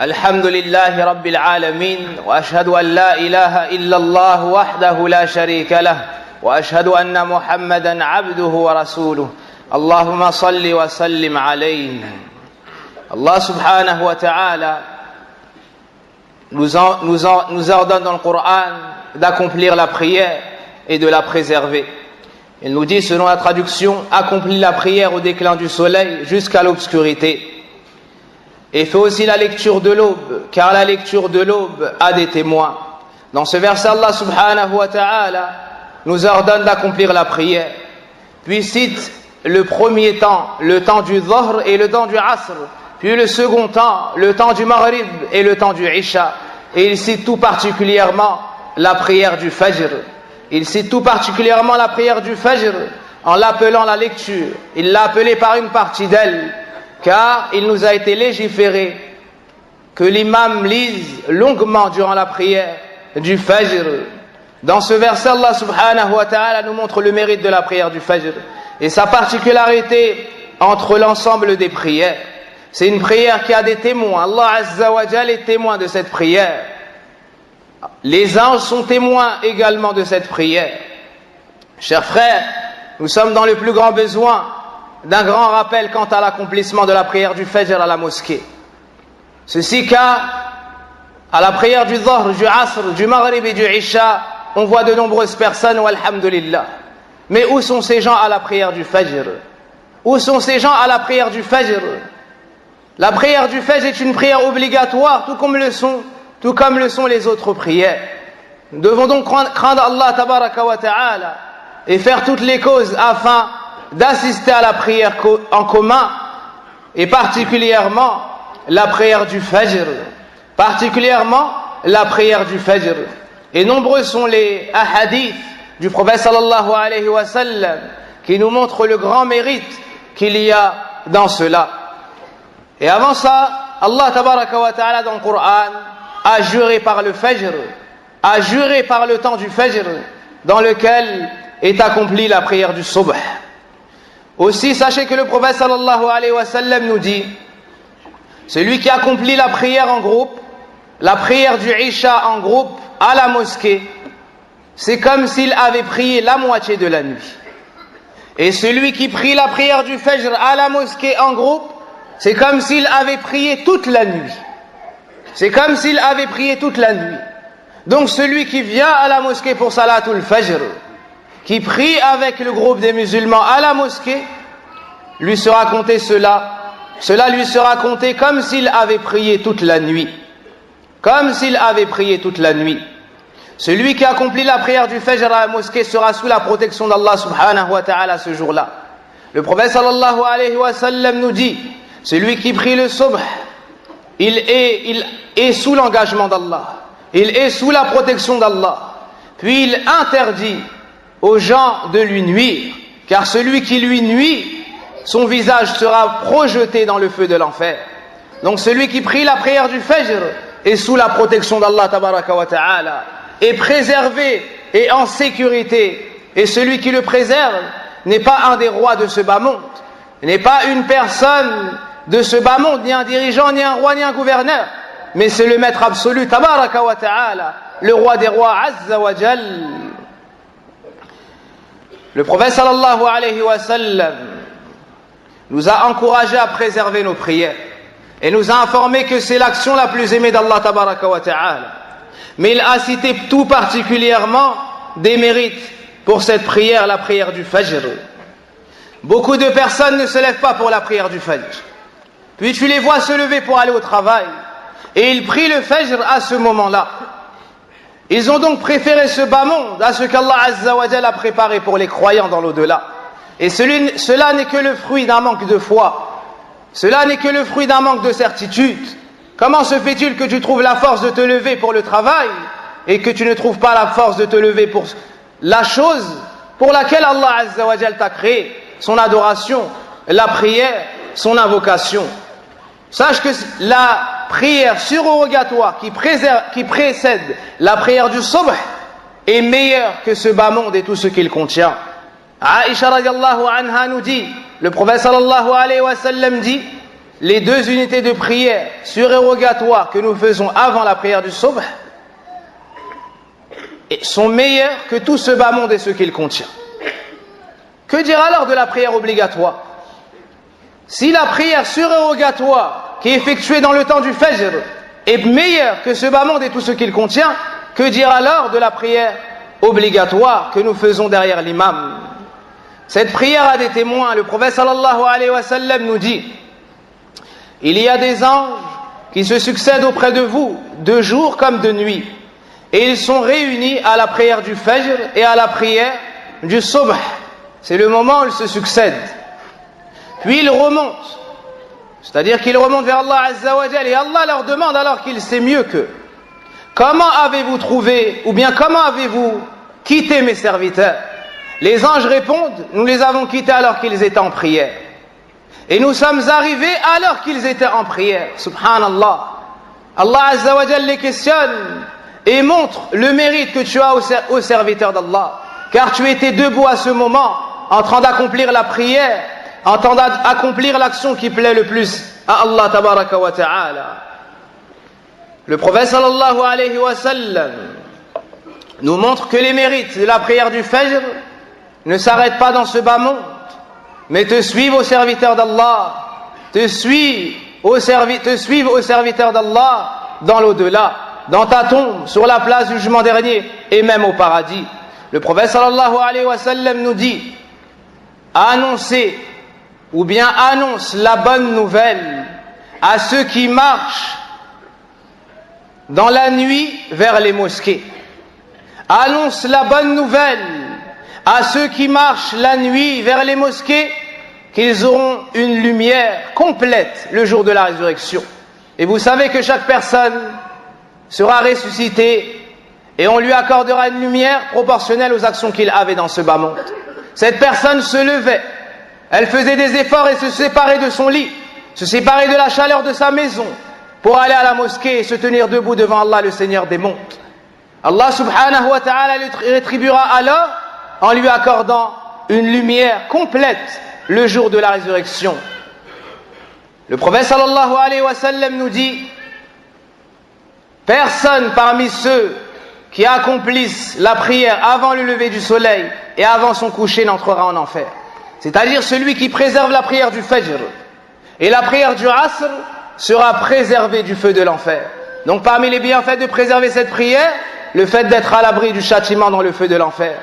الحمد لله رب العالمين وأشهد أن لا إله إلا الله وحده لا شريك له وأشهد أن محمدا عبده ورسوله اللهم صل وسلم عليه. Allah subhanahu wa ta'ala nous ordonne dans le Coran d'accomplir la prière et de la préserver. Il nous dit, selon la traduction, accomplis la prière au déclin du soleil jusqu'à l'obscurité. Et fais aussi la lecture de l'aube, car la lecture de l'aube a des témoins. Dans ce verset, Allah subhanahu wa ta'ala nous ordonne d'accomplir la prière. Puis cite le premier temps, le temps du Dhuhr et le temps du Asr. Puis le second temps, le temps du Maghrib et le temps du Isha. Et il cite tout particulièrement la prière du Fajr. Il cite tout particulièrement la prière du Fajr en l'appelant la lecture. Il l'a appelée par une partie d'elle, car il nous a été légiféré que l'imam lise longuement durant la prière du Fajr. Dans ce verset, Allah subhanahu wa ta'ala nous montre le mérite de la prière du Fajr et sa particularité entre l'ensemble des prières. C'est une prière qui a des témoins. Allah Azza wa Jal est témoin de cette prière. Les anges sont témoins également de cette prière. Chers frères, nous sommes dans le plus grand besoin d'un grand rappel quant à l'accomplissement de la prière du Fajr à la mosquée. Ceci car, à la prière du Dhuhr, du Asr, du Maghrib et du Isha, on voit de nombreuses personnes, walhamdulillah. Mais où sont ces gens à la prière du Fajr? Où sont ces gens à la prière du Fajr? La prière du Fajr est une prière obligatoire, tout comme le sont les autres prières. Nous devons donc craindre Allah tabaraka wa ta'ala et faire toutes les causes afin d'assister à la prière en commun, et particulièrement la prière du Fajr. Particulièrement la prière du Fajr. Et nombreux sont les ahadiths du prophète sallallahu alayhi wa sallam qui nous montrent le grand mérite qu'il y a dans cela. Et avant ça, Allah tabaraka wa ta'ala dans le Coran a juré par le Fajr, a juré par le temps du Fajr dans lequel est accomplie la prière du Subh. Aussi, sachez que le prophète sallallahu alayhi wa sallam nous dit, celui qui accomplit la prière en groupe, la prière du Isha en groupe à la mosquée, c'est comme s'il avait prié la moitié de la nuit. Et celui qui prie la prière du Fajr à la mosquée en groupe, c'est comme s'il avait prié toute la nuit. C'est comme s'il avait prié toute la nuit. Donc celui qui vient à la mosquée pour Salatul Fajr, qui prie avec le groupe des musulmans à la mosquée, lui sera compté cela lui sera compté comme s'il avait prié toute la nuit. Comme s'il avait prié toute la nuit. Celui qui accomplit la prière du Fajr à la mosquée sera sous la protection d'Allah subhanahu wa ta'ala ce jour-là. Le prophète sallallahu alayhi wa sallam nous dit, celui qui prie le Subh, il est sous l'engagement d'Allah. Il est sous la protection d'Allah. Puis il interdit aux gens de lui nuire, car celui qui lui nuit, son visage sera projeté dans le feu de l'enfer. Donc celui qui prie la prière du Fajr est sous la protection d'Allah tabaraka wa ta'ala, est préservé et en sécurité. Et celui qui le préserve n'est pas un des rois de ce bas monde, n'est pas une personne de ce bas monde, ni un dirigeant, ni un roi, ni un gouverneur, mais c'est le maître absolu tabaraka wa ta'ala, le roi des rois azza wa jal. Le prophète sallallahu alayhi wa sallam nous a encouragé à préserver nos prières et nous a informé que c'est l'action la plus aimée d'Allah tabaraka wa ta'ala. Mais il a cité tout particulièrement des mérites pour cette prière, la prière du Fajr. Beaucoup de personnes ne se lèvent pas pour la prière du Fajr. Puis tu les vois se lever pour aller au travail et ils prient le Fajr à ce moment-là. Ils ont donc préféré ce bas monde à ce qu'Allah Azza wa Jalla a préparé pour les croyants dans l'au-delà. Et cela n'est que le fruit d'un manque de foi. Cela n'est que le fruit d'un manque de certitude. Comment se fait-il que tu trouves la force de te lever pour le travail et que tu ne trouves pas la force de te lever pour la chose pour laquelle Allah Azza wa Jalla t'a créé, son adoration, la prière, son invocation? Sache que la prière surrogatoire qui précède la prière du Subh est meilleure que ce bas monde et tout ce qu'il contient. Aïcha radiallahu anha nous dit, le prophète sallallahu alayhi wa sallam dit, les 2 unités de prière surérogatoires que nous faisons avant la prière du subh sont meilleures que tout ce bas monde et ce qu'il contient. Que dire alors de la prière obligatoire? Si la prière surérogatoire qui est effectuée dans le temps du Fajr est meilleure que ce bas monde et tout ce qu'il contient, que dire alors de la prière obligatoire que nous faisons derrière l'imam? Cette prière a des témoins. Le prophète sallallahu alayhi wa sallam nous dit: il y a des anges qui se succèdent auprès de vous de jour comme de nuit, et ils sont réunis à la prière du Fajr et à la prière du Subh. C'est le moment où ils se succèdent. Puis ils remontent, c'est-à-dire qu'ils remontent vers Allah Azza wa Jal, et Allah leur demande alors qu'il sait mieux qu'eux: comment avez-vous trouvé, ou bien comment avez-vous quitté mes serviteurs? Les anges répondent: nous les avons quittés alors qu'ils étaient en prière, et nous sommes arrivés alors qu'ils étaient en prière. Subhanallah. Allah Azza wa Jal les questionne et montre le mérite que tu as aux serviteurs d'Allah, car tu étais debout à ce moment en train d'accomplir la prière, en train d'accomplir l'action qui plaît le plus à Allah tabaraka wa ta'ala. Le prophète sallallahu alayhi wa sallam nous montre que les mérites de la prière du Fajr ne s'arrêtent pas dans ce bas monde, mais te suivent aux serviteurs d'Allah, te suivent aux serviteurs d'Allah dans l'au-delà, dans ta tombe, sur la place du jugement dernier et même au paradis. Le prophète sallallahu alayhi wa sallam nous dit: annoncez ou bien annonce la bonne nouvelle à ceux qui marchent dans la nuit vers les mosquées. Annonce la bonne nouvelle à ceux qui marchent la nuit vers les mosquées qu'ils auront une lumière complète le jour de la résurrection. Et vous savez que chaque personne sera ressuscitée et on lui accordera une lumière proportionnelle aux actions qu'il avait dans ce bas monde. Cette personne se levait, elle faisait des efforts et se séparait de son lit, se séparait de la chaleur de sa maison pour aller à la mosquée et se tenir debout devant Allah, le Seigneur des mondes. Allah subhanahu wa ta'ala lui rétribuera alors en lui accordant une lumière complète le jour de la résurrection. Le prophète sallallahu alayhi wa sallam nous dit: personne parmi ceux qui accomplissent la prière avant le lever du soleil et avant son coucher n'entrera en enfer. C'est-à-dire celui qui préserve la prière du Fajr et la prière du Asr sera préservé du feu de l'enfer. Donc parmi les bienfaits de préserver cette prière, le fait d'être à l'abri du châtiment dans le feu de l'enfer.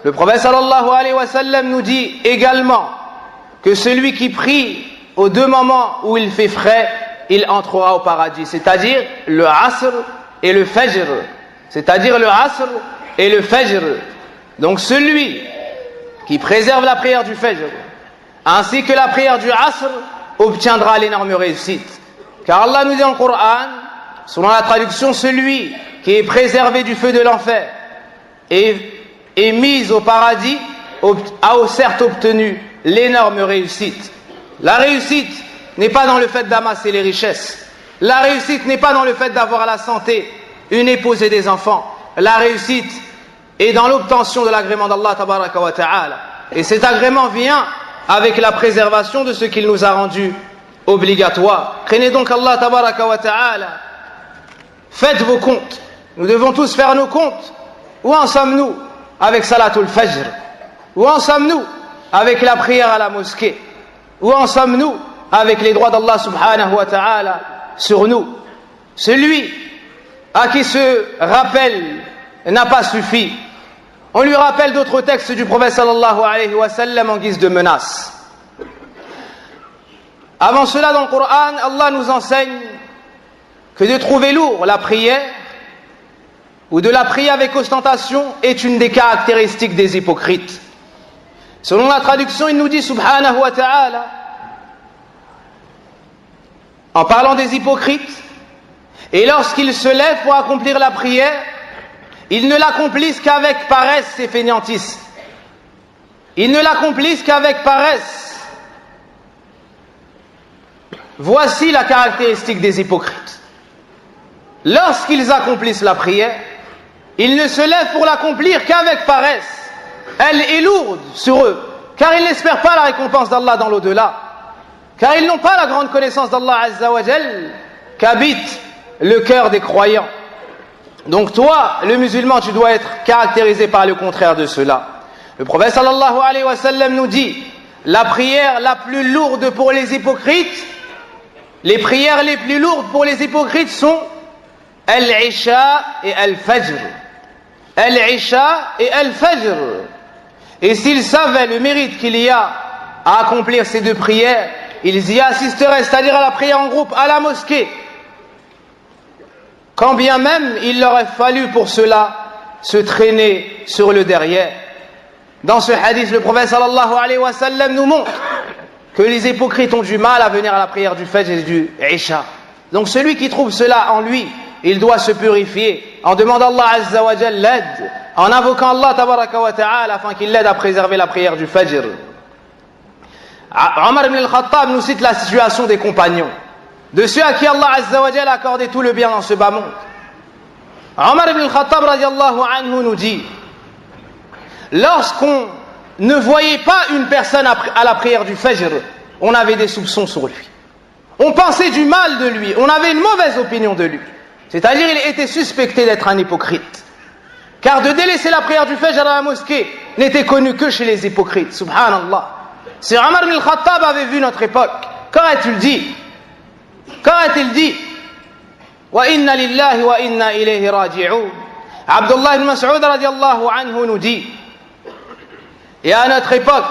Le prophète sallallahu alayhi wa sallam nous dit également que celui qui prie aux 2 moments où il fait frais, il entrera au paradis, c'est-à-dire le Asr et le Fajr. C'est-à-dire le Asr et le Fajr. Donc celui qui préserve la prière du Fajr ainsi que la prière du Asr obtiendra l'énorme réussite. Car Allah nous dit en Coran, selon la traduction, celui qui est préservé du feu de l'enfer et est mis au paradis a certes obtenu l'énorme réussite. La réussite n'est pas dans le fait d'amasser les richesses. La réussite n'est pas dans le fait d'avoir la santé, une épouse et des enfants. La réussite est dans l'obtention de l'agrément d'Allah tabaraka wa ta'ala. Et cet agrément vient avec la préservation de ce qu'il nous a rendu obligatoire. Craignez donc Allah tabaraka wa ta'ala. Faites vos comptes. Nous devons tous faire nos comptes. Où en sommes-nous avec Salatul Fajr? Où en sommes-nous avec la prière à la mosquée? Où en sommes-nous avec les droits d'Allah subhanahu wa ta'ala sur nous? Celui à qui ce rappel n'a pas suffi, on lui rappelle d'autres textes du prophète sallallahu alayhi wa sallam en guise de menace. Avant cela, dans le Coran, Allah nous enseigne que de trouver lourd la prière ou de la prier avec ostentation est une des caractéristiques des hypocrites. Selon la traduction, il nous dit subhanahu wa ta'ala, en parlant des hypocrites, et lorsqu'ils se lèvent pour accomplir la prière, ils ne l'accomplissent qu'avec paresse et fainéantise. Ils ne l'accomplissent qu'avec paresse. Voici la caractéristique des hypocrites. Lorsqu'ils accomplissent la prière, ils ne se lèvent pour l'accomplir qu'avec paresse. Elle est lourde sur eux, car ils n'espèrent pas la récompense d'Allah dans l'au-delà. car ils n'ont pas la grande connaissance d'Allah Azza wa Jal qu'habite le cœur des croyants. Donc toi, le musulman, tu dois être caractérisé par le contraire de cela. Le prophète sallallahu alayhi wa sallam nous dit, la prière la plus lourde pour les hypocrites, les prières les plus lourdes pour les hypocrites sont Al-Isha et Al-Fajr. Al-Isha et Al-Fajr. Et s'ils savaient le mérite qu'il y a à accomplir ces deux prières, ils y assisteraient, c'est-à-dire à la prière en groupe, à la mosquée. Quand bien même il leur aurait fallu pour cela se traîner sur le derrière. Dans ce hadith, le prophète sallallahu alayhi wa sallam nous montre que les hypocrites ont du mal à venir à la prière du Fajr et du Isha. Donc celui qui trouve cela en lui, il doit se purifier en demandant à Allah Azza wa Jal l'aide, en invoquant Allah tabaraka wa ta'ala afin qu'il l'aide à préserver la prière du Fajr. Omar ibn al-Khattab nous cite la situation des compagnons, de ceux à qui Allah Azza wa Jal a accordé tout le bien dans ce bas monde. Omar ibn al-Khattab radiallahu anhu nous dit, lorsqu'on ne voyait pas une personne à la prière du Fajr, on avait des soupçons sur lui. On pensait du mal de lui, on avait une mauvaise opinion de lui. C'est-à-dire il était suspecté d'être un hypocrite. Car de délaisser la prière du Fajr à la mosquée n'était connu que chez les hypocrites. Subhanallah. Si Omar ibn al-Khattab avait vu notre époque, qu'aurait-il dit? Qu'aurait-il dit? Wa inna lillahi wa inna ilayhi raji'un. Abdullah ibn Mas'ud radiallahu anhu nous dit, et à notre époque,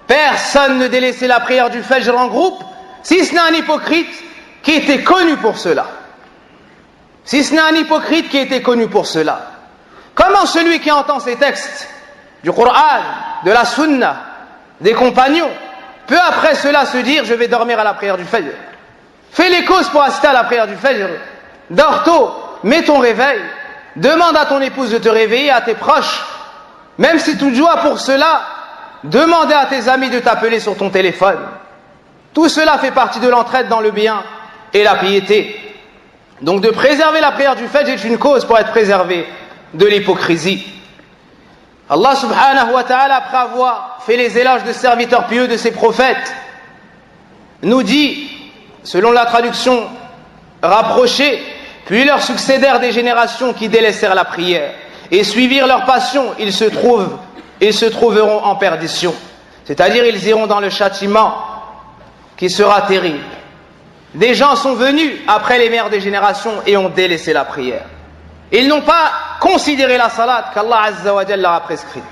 personne ne délaissait la prière du Fajr en groupe, si ce n'est un hypocrite qui était connu pour cela. Si ce n'est un hypocrite qui était connu pour cela. Comment celui qui entend ces textes du Coran, de la Sunna, des compagnons, peut après cela se dire, je vais dormir à la prière du Fajr? Fais les causes pour assister à la prière du Fajr. Dors tôt, mets ton réveil, demande à ton épouse de te réveiller, à tes proches. Même si tu dois pour cela demander à tes amis de t'appeler sur ton téléphone. Tout cela fait partie de l'entraide dans le bien et la piété. Donc de préserver la prière du Fajr est une cause pour être préservé de l'hypocrisie. Allah subhanahu wa ta'ala, après avoir fait les éloges de serviteurs pieux de ses prophètes, nous dit, selon la traduction rapprochée, puis leur succédèrent des générations qui délaissèrent la prière et suivirent leur passion, ils se trouveront en perdition. C'est-à-dire, ils iront dans le châtiment qui sera terrible. Des gens sont venus après les meilleures des générations et ont délaissé la prière. Ils n'ont pas considéré la salat qu'Allah Azza wa Jalla leur a prescrite.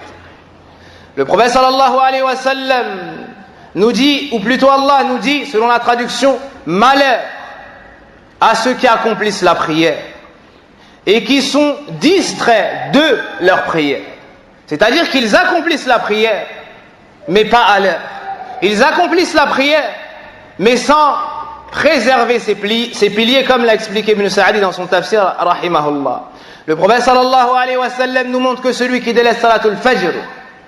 Le prophète sallallahu alayhi wa sallam nous dit, ou plutôt Allah nous dit, selon la traduction, malheur à ceux qui accomplissent la prière et qui sont distraits de leur prière. C'est-à-dire qu'ils accomplissent la prière, mais pas à l'heure. Ils accomplissent la prière, mais sans préserver ses piliers, comme l'a expliqué Ibn Sa'adi dans son tafsir, rahimahullah. Le prophète sallallahu alayhi wa sallam nous montre que celui qui délaisse salatul fajr,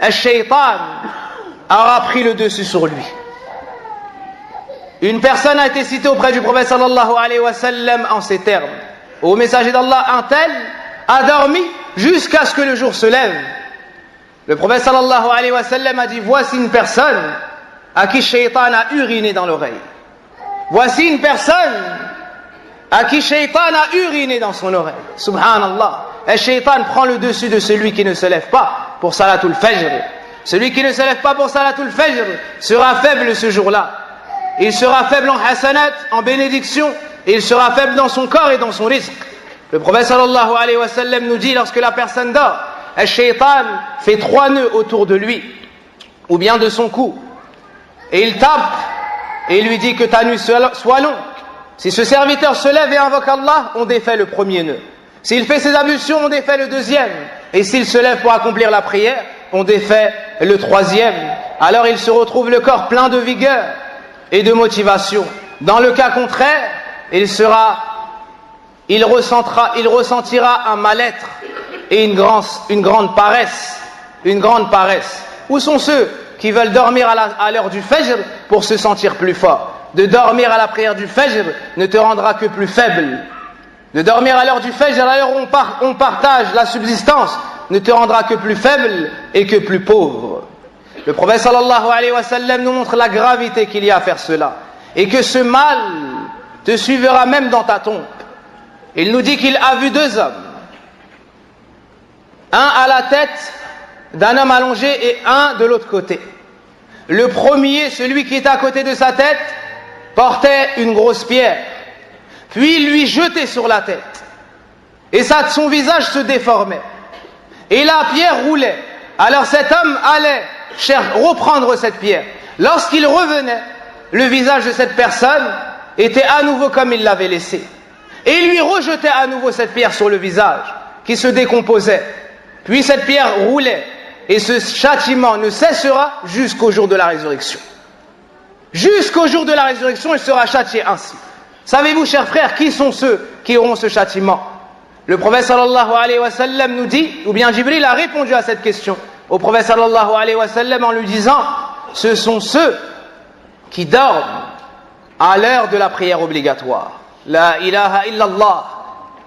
al-shaytan aura pris le dessus sur lui. Une personne a été citée auprès du prophète sallallahu alayhi wa sallam en ces termes: au messager d'Allah, un tel a dormi jusqu'à ce que le jour se lève. Le prophète sallallahu alayhi wa sallam a dit: voici une personne à qui shaytan a uriné dans l'oreille. Voici une personne à qui shaytan a uriné dans son oreille. Subhanallah. Et shaytan prend le dessus de celui qui ne se lève pas pour salatul fajr. Celui qui ne se lève pas pour salatul fajr sera faible ce jour-là. Il sera faible en hasanat, en bénédiction, et il sera faible dans son corps et dans son risque. Le prophète sallallahu alayhi wa sallam nous dit, lorsque la personne dort, le shaytan fait 3 nœuds autour de lui, ou bien de son cou, et il tape, et il lui dit que ta nuit soit longue. Si ce serviteur se lève et invoque Allah, on défait le premier nœud. S'il fait ses ablutions, on défait le deuxième. Et s'il se lève pour accomplir la prière, on défait le troisième. Alors il se retrouve le corps plein de vigueur et de motivation. Dans le cas contraire, il ressentira un mal-être et une grande paresse. Une grande paresse. Où sont ceux qui veulent dormir à l'heure du fajr pour se sentir plus fort? De dormir à la prière du fajr ne te rendra que plus faible. De dormir à l'heure du fajr, à l'heure où on partage la subsistance, ne te rendra que plus faible et que plus pauvre. Le prophète sallallahu alayhi wa sallam nous montre la gravité qu'il y a à faire cela. et que ce mal te suivra même dans ta tombe. Il nous dit qu'il a vu deux hommes, un à la tête d'un homme allongé et un de l'autre côté. Le premier, celui qui était à côté de sa tête, portait une grosse pierre, puis il lui jetait sur la tête, et son visage se déformait, et la pierre roulait. Alors cet homme allait reprendre cette pierre. Lorsqu'il revenait, le visage de cette personne était à nouveau comme il l'avait laissé, et il lui rejetait à nouveau cette pierre sur le visage, qui se décomposait. Puis cette pierre roulait, et ce châtiment ne cessera jusqu'au jour de la résurrection. Jusqu'au jour de la résurrection, il sera châtié ainsi. Savez-vous, chers frères, qui sont ceux qui auront ce châtiment? Le prophète sallallahu alayhi wa sallam nous dit, ou bien Jibril a répondu à cette question au prophète sallallahu alayhi wa sallam en lui disant, ce sont ceux qui dorment à l'heure de la prière obligatoire. La ilaha illallah,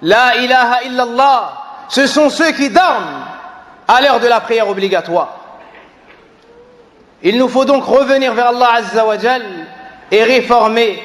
la ilaha illallah. Ce sont ceux qui dorment à l'heure de la prière obligatoire. Il nous faut donc revenir vers Allah Azza wa Jal et réformer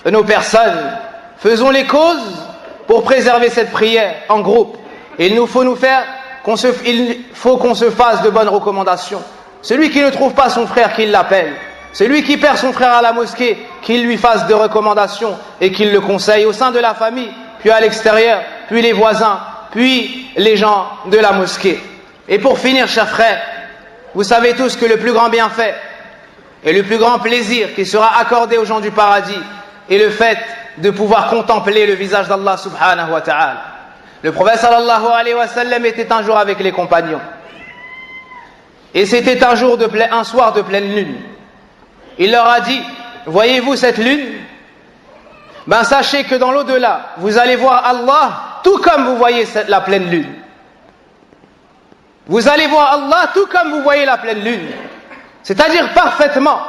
nos personnes. Faisons les causes pour préserver cette prière en groupe. Il faut qu'on se fasse de bonnes recommandations. Celui qui ne trouve pas son frère, qu'il l'appelle. Celui qui perd son frère à la mosquée, qu'il lui fasse de recommandations et qu'il le conseille au sein de la famille, puis à l'extérieur, puis les voisins, puis les gens de la mosquée. Et pour finir, chers frères, vous savez tous que le plus grand bienfait et le plus grand plaisir qui sera accordé aux gens du paradis est le fait de pouvoir contempler le visage d'Allah subhanahu wa ta'ala. Le prophète sallallahu alayhi wa sallam était un jour avec les compagnons. Et c'était un soir de pleine lune. Il leur a dit, voyez-vous cette lune? Ben sachez que dans l'au-delà, vous allez voir Allah tout comme vous voyez la pleine lune. Vous allez voir Allah tout comme vous voyez la pleine lune. C'est-à-dire parfaitement,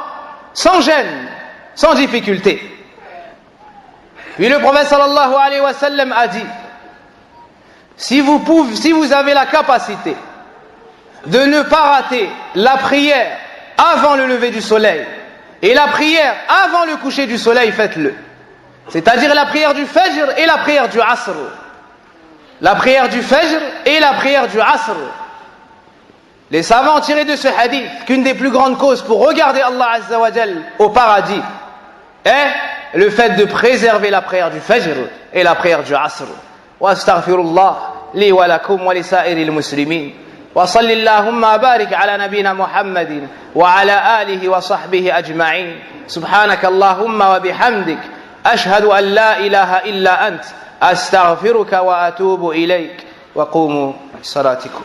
sans gêne, sans difficulté. Puis le prophète sallallahu alayhi wa sallam a dit, si vous avez la capacité de ne pas rater la prière avant le lever du soleil et la prière avant le coucher du soleil, faites-le. C'est-à-dire la prière du Fajr et la prière du Asr. La prière du Fajr et la prière du Asr. Les savants ont tiré de ce hadith qu'une des plus grandes causes pour regarder Allah Azza wa Jal au paradis est le fait de préserver la prière du Fajr et la prière du Asr. Wa astaghfirullah li wa lakum wa li sa'iril muslimin. Wa salli Allahumma barik ala nabina Muhammadin wa ala alihi wa sahbihi ajma'in. Subhanaka Allahumma wa bihamdik. Ashhadu an la ilaha illa ant. Astaghfiruka wa atubu ilayk. Wa qumu salatikum.